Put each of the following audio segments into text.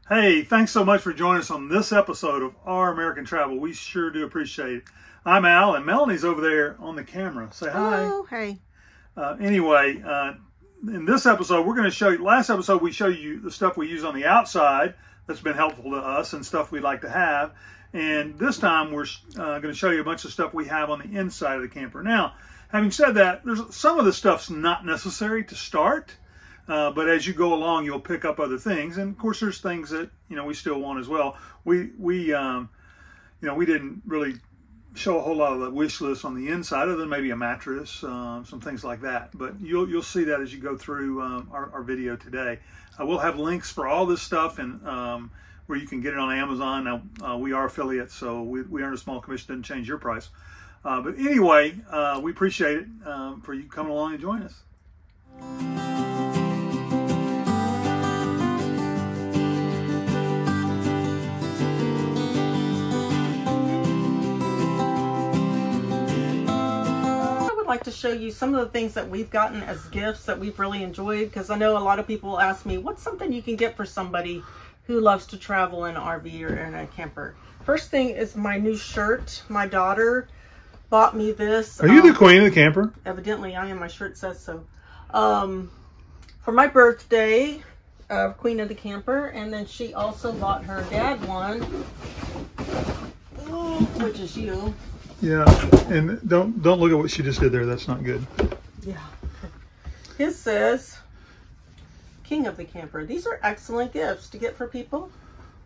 Hey, thanks so much for joining us on this episode of Our American Travel. We sure do appreciate it. I'm Al, and Melanie's over there on the camera. Say hi. Oh, hey. Anyway, in this episode, we're going to show you, last episode we showed you the stuff we use on the outside that's been helpful to us and stuff we'd like to have. And this time we're going to show you a bunch of stuff we have on the inside of the camper. Now, having said that, there's some of the stuff's not necessary to start. But as you go along, you'll pick up other things, and of course, there's things that we still want as well. We didn't really show a whole lot of the wish list on the inside, other than maybe a mattress, some things like that. But you'll see that as you go through our video today. We'll have links for all this stuff, and where you can get it on Amazon. Now we are affiliates, so we earn a small commission. Doesn't change your price. But anyway, we appreciate it for you coming along and joining us. Like to show you some of the things that we've gotten as gifts that we've really enjoyed, because I know a lot of people ask me, what's something you can get for somebody who loves to travel in an RV or in a camper? First thing is my new shirt. My daughter bought me this. Are you the queen of the camper? Evidently I am. My shirt says so. For my birthday, queen of the camper. And then she also bought her dad one, which is you. Yeah, and don't look at what she just did there. That's not good. Yeah. His says, King of the Camper. These are excellent gifts to get for people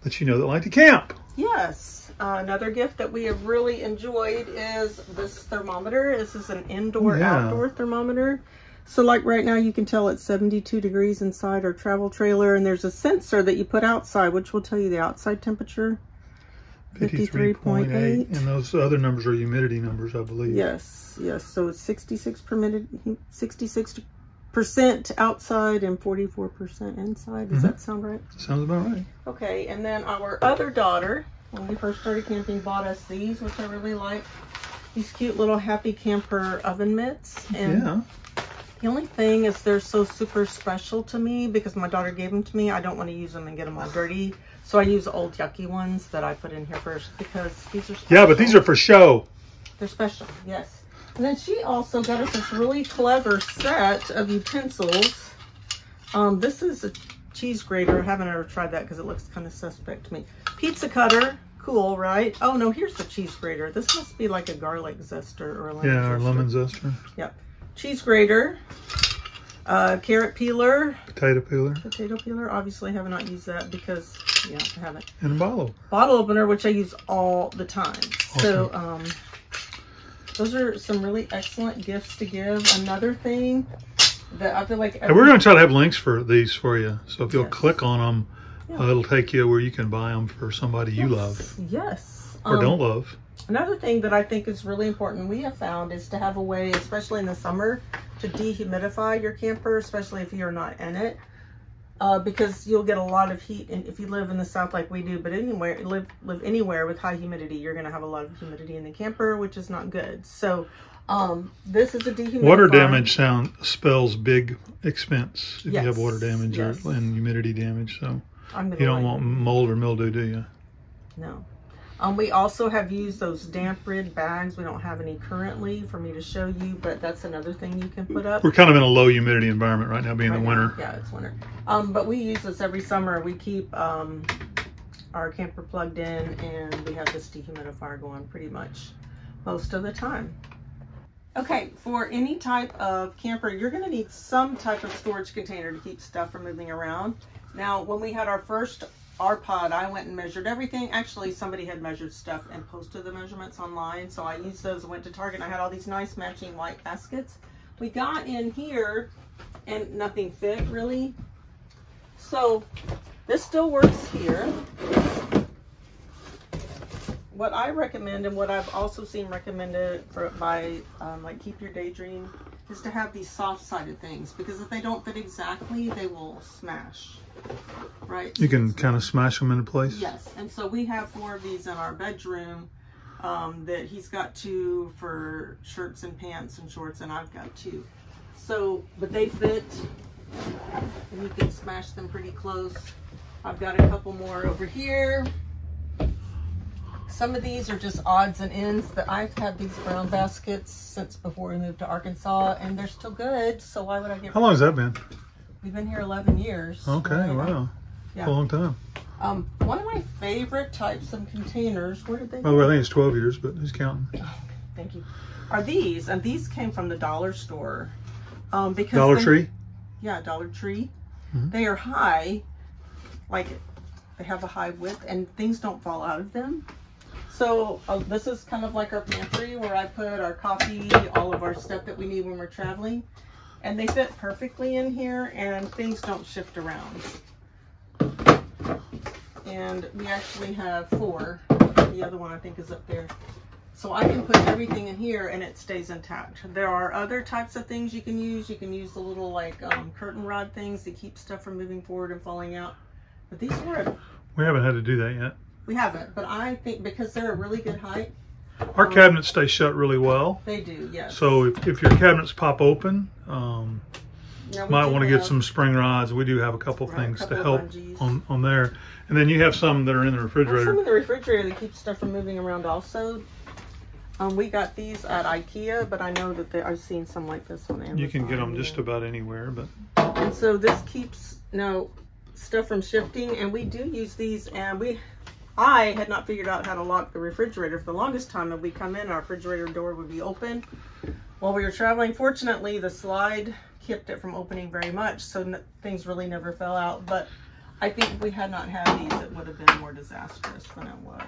that that like to camp. Yes. Another gift that we have really enjoyed is this thermometer. This is an indoor-outdoor thermometer. So like right now, you can tell it's 72 degrees inside our travel trailer, and there's a sensor that you put outside, which will tell you the outside temperature. 53.8, and those other numbers are humidity numbers, I believe. Yes. So it's 66% outside and 44% inside. Does that sound right? Sounds about right. Okay, and then our other daughter, when we first started camping, bought us these, which I really like. These cute little Happy Camper oven mitts. And the only thing is they're so super special to me because my daughter gave them to me. I don't want to use them and get them all dirty. So I use the old yucky ones that I put in here first because these are special. Yeah, but these are for show. They're special, yes. And then she also got us this really clever set of utensils. This is a cheese grater. I haven't ever tried that because it looks kind of suspect to me. Pizza cutter. Cool, right? Oh, no, here's the cheese grater. This must be like a garlic zester or a lemon zester. Or lemon zester. Yep. Cheese grater. Carrot peeler. Potato peeler. Potato peeler. Obviously, I have not used that because, I haven't. And a bottle opener. Bottle opener, which I use all the time. Awesome. So, those are some really excellent gifts to give. Another thing that I feel like... we're going to try to have links for these for you. So if you'll click on them, it'll take you where you can buy them for somebody you love. Yes. Or don't love. Another thing that I think is really important we have found is to have a way, especially in the summer, to dehumidify your camper, especially if you're not in it, because you'll get a lot of heat. And if you live in the South like we do, but anywhere live anywhere with high humidity, you're going to have a lot of humidity in the camper, which is not good. So this is a dehumidifier. Water damage spells big expense if you have water damage and humidity damage. So you don't want mold or mildew, do you? No. We also have used those damp rid bags. We don't have any currently for me to show you, but that's another thing you can put up. We're kind of in a low humidity environment right now, being the winter. Yeah, it's winter. But we use this every summer. We keep our camper plugged in, and we have this dehumidifier going pretty much most of the time. Okay, for any type of camper, you're going to need some type of storage container to keep stuff from moving around. Now, when we had our first pod, I went and measured everything. Actually, somebody had measured stuff and posted the measurements online, so I used those. Went to Target and I had all these nice matching white baskets. We got in here and nothing fit really, so this still works here. What I recommend, and what I've also seen recommended by like Keep Your Daydream, is to have these soft-sided things, because if they don't fit exactly, they will smash. Right? You can kind of smash them into place? Yes. And so we have 4 of these in our bedroom that he's got 2 for shirts and pants and shorts, and I've got 2. So, but they fit, and you can smash them pretty close. I've got a couple more over here. Some of these are just odds and ends that I've had these brown baskets since before we moved to Arkansas, and they're still good, so why would I get... How long has that been? We've been here 11 years. Okay, right? Wow. Yeah. A long time. One of my favorite types of containers, where did they go? Oh, I think it's 12 years, but who's counting? Oh, thank you. Are these, and these came from the dollar store. Because Dollar Tree? Yeah, Dollar Tree. Mm-hmm. They are high, like they have a high width, and things don't fall out of them. So this is kind of like our pantry where I put our coffee, all of our stuff that we need when we're traveling. And they fit perfectly in here, and things don't shift around. And we actually have 4. The other one I think is up there. So I can put everything in here and it stays intact. There are other types of things you can use. You can use the little like curtain rod things that keep stuff from moving forward and falling out. But these work. We haven't had to do that yet. We haven't, but I think because they're a really good height. Our cabinets stay shut really well. They do, yes. So if your cabinets pop open, might want to get some spring rods. We do have a couple things to help on there. And then you have some that are in the refrigerator. Some in the refrigerator that keep stuff from moving around also. We got these at IKEA, but I know that I've seen some like this on Amazon. You can get them just about anywhere, but. And so this keeps stuff from shifting, and we do use these. And I had not figured out how to lock the refrigerator for the longest time. If we come in, our refrigerator door would be open while we were traveling. Fortunately, the slide kept it from opening very much, so things really never fell out. But I think if we had not had these, it would have been more disastrous than it was.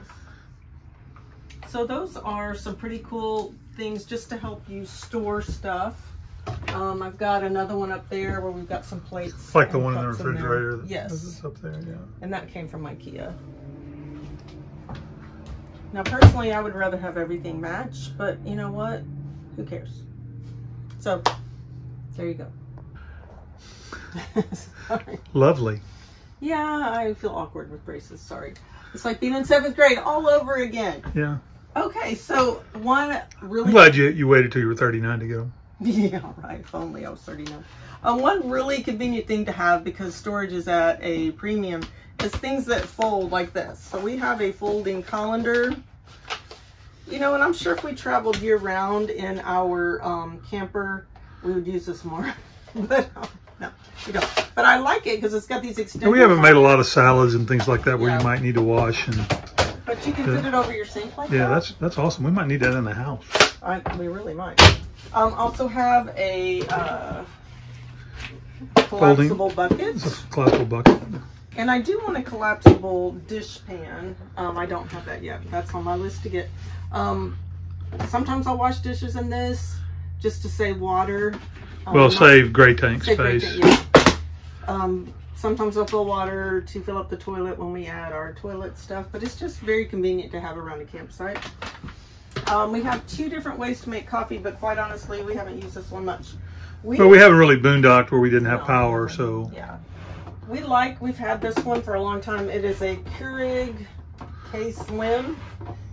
So those are some pretty cool things just to help you store stuff. I've got another one up there where we've got some plates. Like the one in the refrigerator. Yes. It's up there, yeah. And that came from IKEA. Now, personally, I would rather have everything match, but you know what? Who cares? So, there you go. Sorry. Lovely. Yeah, I feel awkward with braces. Sorry. It's like being in 7th grade all over again. Yeah. Okay, so one really... I'm glad you waited till you were 39 to get them. Yeah, right. If only I was 39. One really convenient thing to have, because storage is at a premium, is things that fold like this. So we have a folding colander. You know, and I'm sure if we traveled year-round in our camper, we would use this more. But no, we don't. But I like it because it's got these extended... We haven't made a lot of salads and things like that where you might need to wash. But you can fit it over your sink like that. Yeah, that's awesome. We might need that in the house. We really might. Also have a collapsible bucket. It's a collapsible bucket. And I do want a collapsible dish pan. I don't have that yet. That's on my list to get. Sometimes I'll wash dishes in this just to save water. Save gray tank space. Sometimes I'll fill water to fill up the toilet when we add our toilet stuff, but it's just very convenient to have around a campsite. We have 2 different ways to make coffee, but quite honestly, we haven't used this one much. We haven't really boondocked where we didn't have power, so. Yeah. We've had this one for a long time. It is a Keurig K-Slim.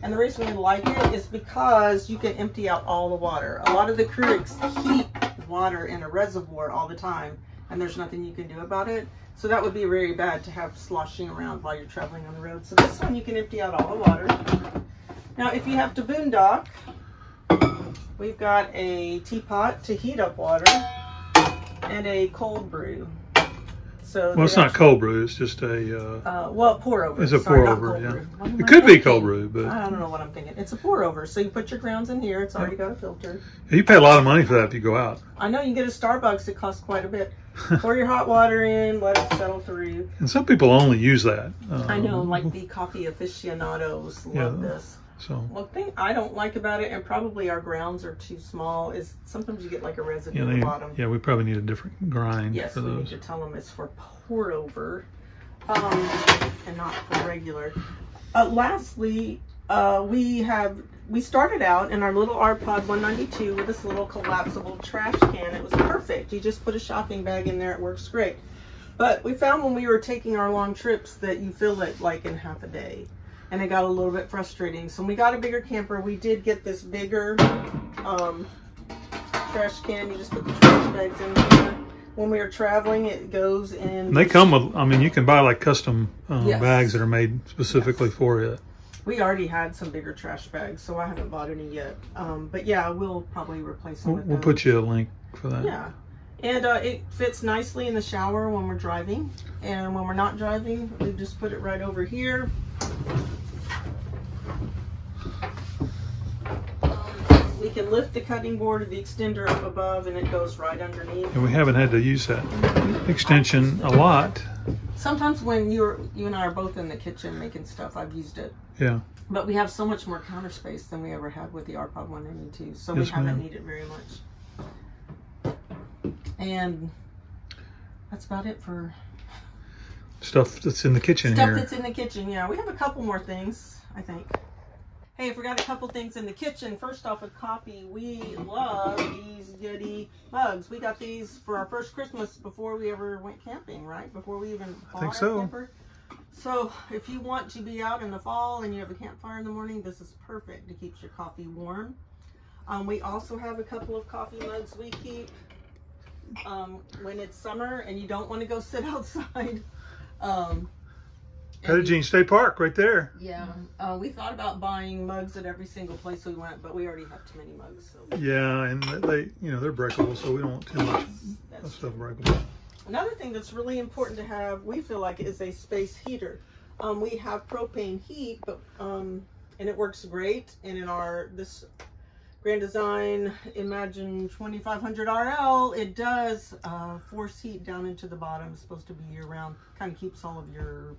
And the reason we like it is because you can empty out all the water. A lot of the Keurigs keep water in a reservoir all the time, and there's nothing you can do about it. So that would be very bad to have sloshing around while you're traveling on the road. So this one, you can empty out all the water. Now, if you have to boondock, we've got a teapot to heat up water and a cold brew. So it's not cold brew. It's just a pour over. It's a pour over. Yeah, it could be cold brew, but I don't know what I'm thinking. It's a pour over. So you put your grounds in here. It's already got a filter. You pay a lot of money for that if you go out. I know, you can get a Starbucks. It costs quite a bit. Pour your hot water in, let it settle through. And some people only use that. I know, like the coffee aficionados love this. So one thing I don't like about it, and probably our grounds are too small, is sometimes you get like a residue at the bottom. Yeah, we probably need a different grind for those. Yes, we need to tell them it's for pour over, and not for regular. Lastly, we started out in our little RPod 192 with this little collapsible trash can. It was perfect. You just put a shopping bag in there. It works great. But we found when we were taking our long trips that you fill it like in half a day. And it got a little bit frustrating. So when we got a bigger camper, we did get this bigger trash can. You just put the trash bags in here. when we are traveling, it goes in. And they come with, I mean, you can buy like custom Yes. bags that are made specifically for it. We already had some bigger trash bags, so I haven't bought any yet. But yeah, we'll probably replace them with We'll those. put you a link for that. Yeah. And it fits nicely in the shower when we're driving. And when we're not driving, we just put it right over here. We can lift the cutting board or the extender up above and it goes right underneath. And we haven't had to use that extension a lot. Sometimes when you and I are both in the kitchen making stuff, I've used it. Yeah. But we have so much more counter space than we ever had with the RPod 192, so Yes, we haven't ma'am. needed very much. And that's about it for Stuff that's in the kitchen stuff here. that's in the kitchen. Yeah, we have a couple more things, I think. Hey, I forgot a couple things in the kitchen. First off, with coffee, we love these Yeti mugs. We got these for our first Christmas before we ever went camping, right? Before we even bought think our so. camper. So if you want to be out in the fall and you have a campfire in the morning, this is perfect to keep your coffee warm. We also have a couple of coffee mugs we keep when it's summer and you don't want to go sit outside. Pettigene State Park, right there. Yeah, we thought about buying mugs at every single place we went, but we already have too many mugs. So. Yeah, and they, you know, they're breakable, so we don't want too much stuff breakable. Another thing that's really important to have, we feel like, is a space heater. We have propane heat, but and it works great. And in this Grand Design Imagine 2500 RL, it does force heat down into the bottom. It's supposed to be year-round. Kind of keeps all of your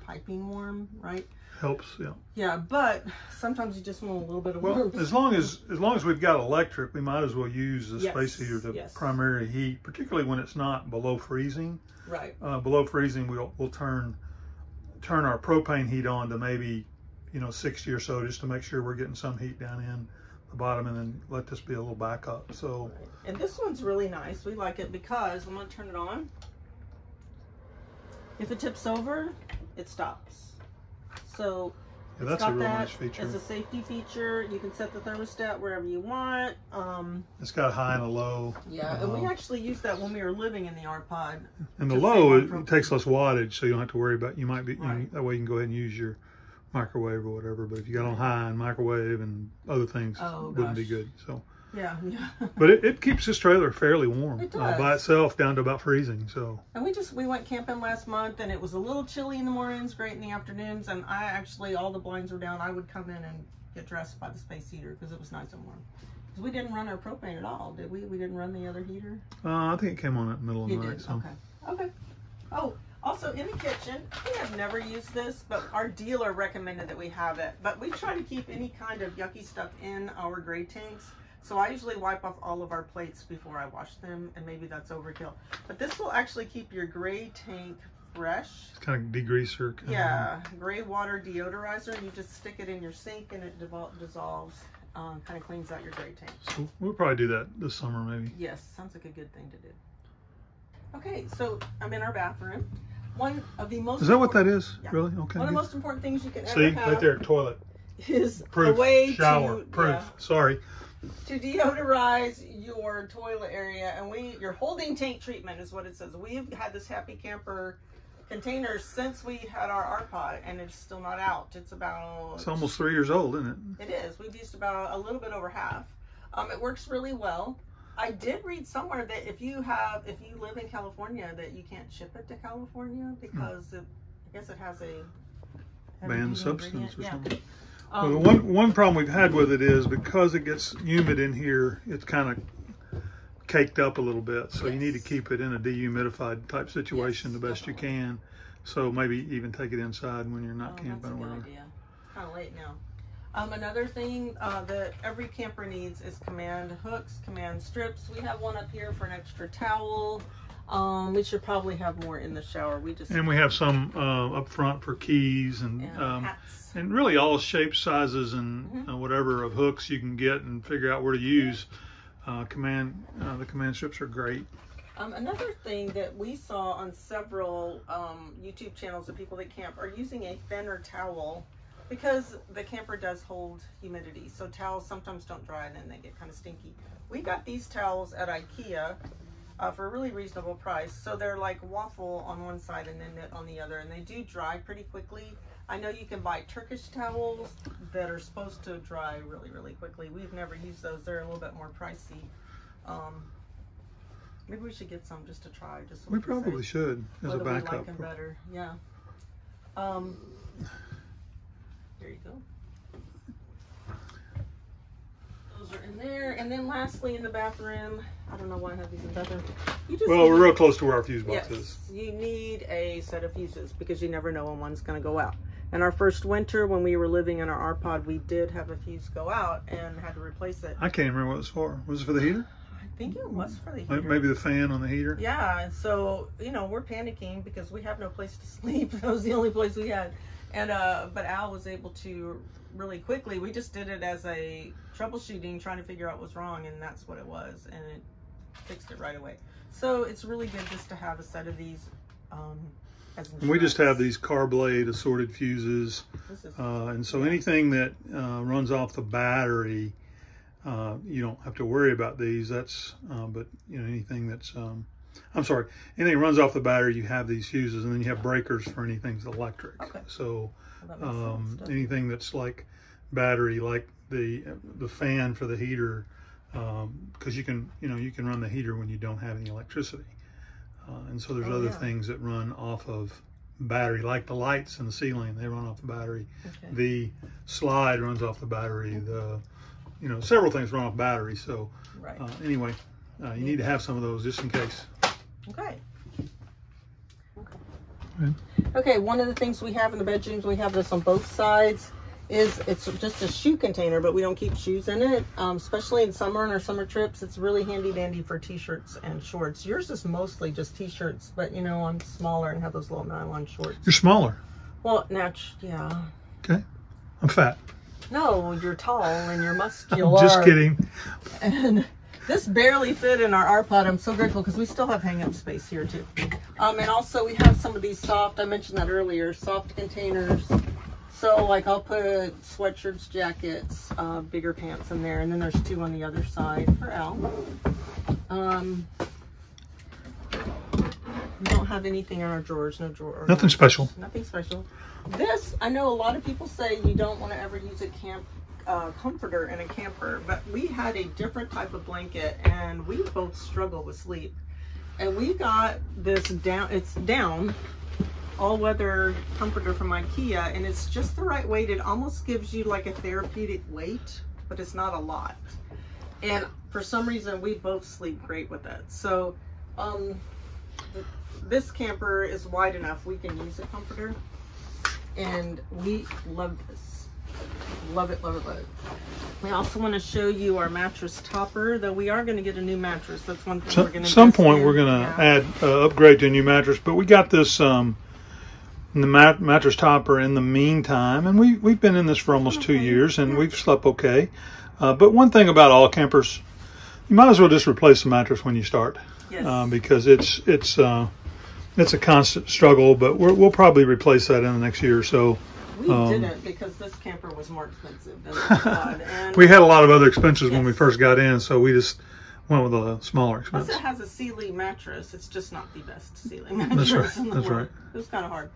piping warm, right? Helps, yeah. Yeah, but sometimes you just want a little bit of Well, warmth. as long as we've got electric, we might as well use the Yes, space heater to yes. primary heat, particularly when it's not below freezing. Right. Below freezing, we'll turn our propane heat on to maybe 60 or so, just to make sure we're getting some heat down in the bottom, and then let this be a little backup. So. Right. And this one's really nice. We like it because I'm going to turn it on. If it tips over, it stops. So Yeah, that's a real nice feature. As a safety feature. You can set the thermostat wherever you want. It's got a high and a low. Yeah, and we actually used that when we were living in the RPod. And the low, it takes less wattage, so you don't have to worry about. You might be Right. that way. You can go ahead and use your microwave or whatever. But if you got on high and microwave and other things, wouldn't be good. So. Yeah. But it keeps this trailer fairly warm It does. by itself down to about freezing. So. And we went camping last month, and it was a little chilly in the mornings, great in the afternoons, and I actually, all the blinds were down. I would come in and get dressed by the space heater because it was nice and warm. Because we didn't run our propane at all, did we? We didn't run the other heater? I think it came on at the middle of the You night. did, So. okay. Oh, also in the kitchen, we have never used this, but our dealer recommended that we have it. But we try to keep any kind of yucky stuff in our gray tanks. So I usually wipe off all of our plates before I wash them, and maybe that's overkill. But this will actually keep your gray tank fresh. It's kind of degreaser. Yeah, gray water deodorizer. You just stick it in your sink and it dissolves. Kind of cleans out your gray tank. So we'll probably do that this summer, maybe. Yes, sounds like a good thing to do. Okay, so I'm in our bathroom. One of the most... Is that what that is? Yeah. Really? Okay. One of the most important things you can ever See, have right there, toilet. is Proof. a way Shower. to... Proof. Yeah, Sorry. to deodorize your toilet area, and your holding tank treatment is what it says. We've had this Happy Camper container since we had our RPod, and it's still not out. It's almost 3 years old, isn't it? It is. We've used about a little bit over half. It works really well. I did read somewhere that if you live in California, that you can't ship it to California because I guess it has a Banned substance or something. Um, Well, one problem we've had with it is because it gets humid in here, it's kind of caked up a little bit. So you need to keep it in a dehumidified type situation the best you can. So maybe even take it inside when you're not camping that's a or good whatever. idea. It's kind of late now. Another thing that every camper needs is command hooks, command strips. We have one up here for an extra towel. We should probably have more in the shower. And we have some up front for keys and hats. And really all shapes, sizes, and whatever of hooks you can get and figure out where to use. The command strips are great. Another thing that we saw on several YouTube channels of people that camp are using a thinner towel because the camper does hold humidity. So towels sometimes don't dry and then they get kind of stinky. We got these towels at IKEA for a really reasonable price. So they're like waffle on one side and then knit on the other, and they do dry pretty quickly. I know you can buy Turkish towels that are supposed to dry really, really quickly. We've never used those. They're a little bit more pricey. Maybe we should get some just to try. Just so we probably should as a backup. We like them better. Yeah. There you go. Those are in there. And then lastly in the bathroom, I don't know why I have these in the bathroom. Well, we're real close to where our fuse box is. You need a set of fuses because you never know when one's going to go out. And our first winter when we were living in our RPod, we did have a fuse go out and had to replace it. I can't remember what it was for. Was it for the heater? I think it was for the heater. Maybe the fan on the heater? Yeah, so, you know, we're panicking because we have no place to sleep. That was the only place we had. And, but Al was able to really quickly, we just did it as a troubleshooting, trying to figure out what's wrong, and that's what it was. And it fixed it right away. So it's really good just to have a set of these as insurance. And we just have these car blade assorted fuses. And so anything that runs off the battery, you don't have to worry about these. That's, but you know, anything that's, I'm sorry, anything that runs off the battery, you have these fuses, and then you have breakers for anything that's electric. Okay. So Well, that anything that's like battery, like the fan for the heater, because you can run the heater when you don't have any electricity. And so there's other things that run off of battery, like the lights in the ceiling, they run off the battery. Okay. The slide runs off the battery. The, you know, several things run off battery. So Right. Anyway, you need to have some of those just in case. Okay. Okay. Okay, one of the things we have in the bedrooms, we have this on both sides, is it's just a shoe container, but we don't keep shoes in it, especially in summer on our summer trips. It's really handy dandy for t-shirts and shorts. Yours is mostly just t-shirts, but you know, I'm smaller and have those little nylon shorts. You're smaller. Well, yeah. Okay. I'm fat. No, you're tall and you're muscular. Just kidding. And this barely fit in our RPod. I'm so grateful because we still have hang-up space here too. And also we have some of these soft, I mentioned that earlier, soft containers. So like I'll put sweatshirts, jackets, bigger pants in there, and then there's two on the other side for Al. We don't have anything in our drawers, no drawer. Nothing special. Nothing special. This, I know a lot of people say you don't want to ever use a camp comforter in a camper, but we had a different type of blanket and we both struggle with sleep. And we got this down, it's down, all-weather comforter from IKEA, and it's just the right weight. It almost gives you like a therapeutic weight, but it's not a lot. And for some reason, we both sleep great with it. So this camper is wide enough we can use a comforter, and we love this. Love it, love it, love it. We also want to show you our mattress topper, though we are going to get a new mattress. That's one thing we're going to some point we're going to add upgrade to a new mattress, but we got this the mattress topper in the meantime, and we've been in this for almost 2 years, and we've slept okay. But one thing about all campers, you might as well just replace the mattress when you start. Yes. Because it's a constant struggle, but we'll probably replace that in the next year or so. We didn't, because this camper was more expensive than the and we had a lot of other expenses when we first got in, so we just went with a smaller expense. Plus it has a Sealy mattress. It's just not the best Sealy mattress in the world. Right. It was kind of hard.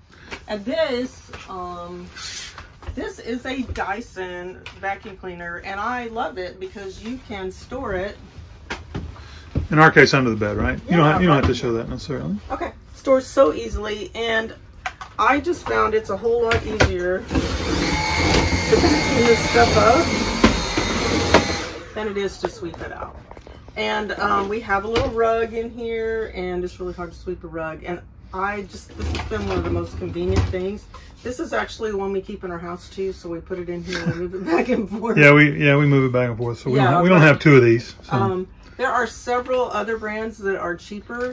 And this is a Dyson vacuum cleaner, and I love it because you can store it. In our case, under the bed, right? Yeah, you don't have to show that necessarily. Okay, stores so easily, and I just found it's a whole lot easier to vacuum this stuff up than it is to sweep it out. And we have a little rug in here, and it's really hard to sweep a rug. And this has been one of the most convenient things. This is actually the one we keep in our house too, so we put it in here and move it back and forth. Yeah, we move it back and forth, so we don't have two of these. So. There are several other brands that are cheaper.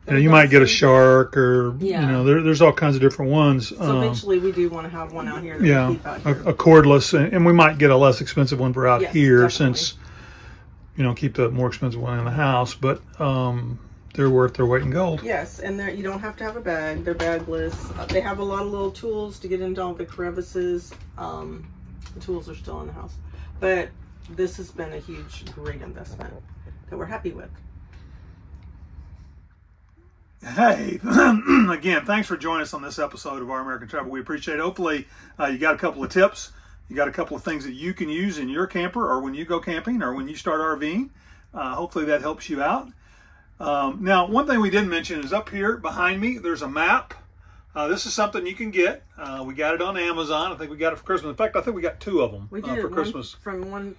Yeah, you might get a Shark, or there's all kinds of different ones. So eventually, we do want to have one out here. That we keep out here. A cordless, and we might get a less expensive one for out here, definitely. since keep the more expensive one in the house. But they're worth their weight in gold. Yes, and you don't have to have a bag. They're bagless. They have a lot of little tools to get into all the crevices. The tools are still in the house, but this has been a great investment that we're happy with. Hey, again, thanks for joining us on this episode of Our American Travel. We appreciate it. Hopefully, you got a couple of tips. You got a couple of things that you can use in your camper or when you go camping or when you start RVing. Hopefully that helps you out. Now, one thing we didn't mention is up here behind me, there's a map. This is something you can get. We got it on Amazon. I think we got it for Christmas. In fact, I think we got 2 of them for Christmas. From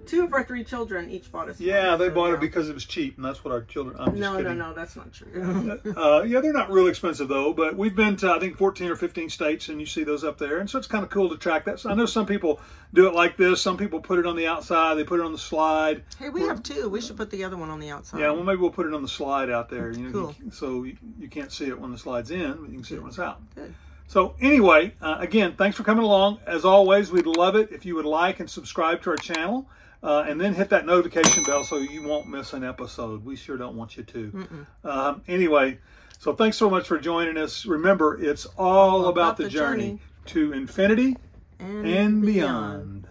2 of our 3 children each bought us. Yeah, they bought it because it was cheap, and that's what our children. No, that's not true. Yeah, they're not real expensive though. But we've been to I think 14 or 15 states, and you see those up there, and so it's kind of cool to track that. So I know some people do it like this. Some people put it on the outside. They put it on the slide. Hey, we have 2. We should put the other one on the outside. Yeah, well maybe we'll put it on the slide out there. You know, cool. So you can't see it when the slide's in, but you can see it when it's out. Good. So anyway, again, thanks for coming along. As always, we'd love it if you would like and subscribe to our channel, and then hit that notification bell so you won't miss an episode. We sure don't want you to. Anyway, so thanks so much for joining us. Remember, it's all about the journey to infinity and beyond.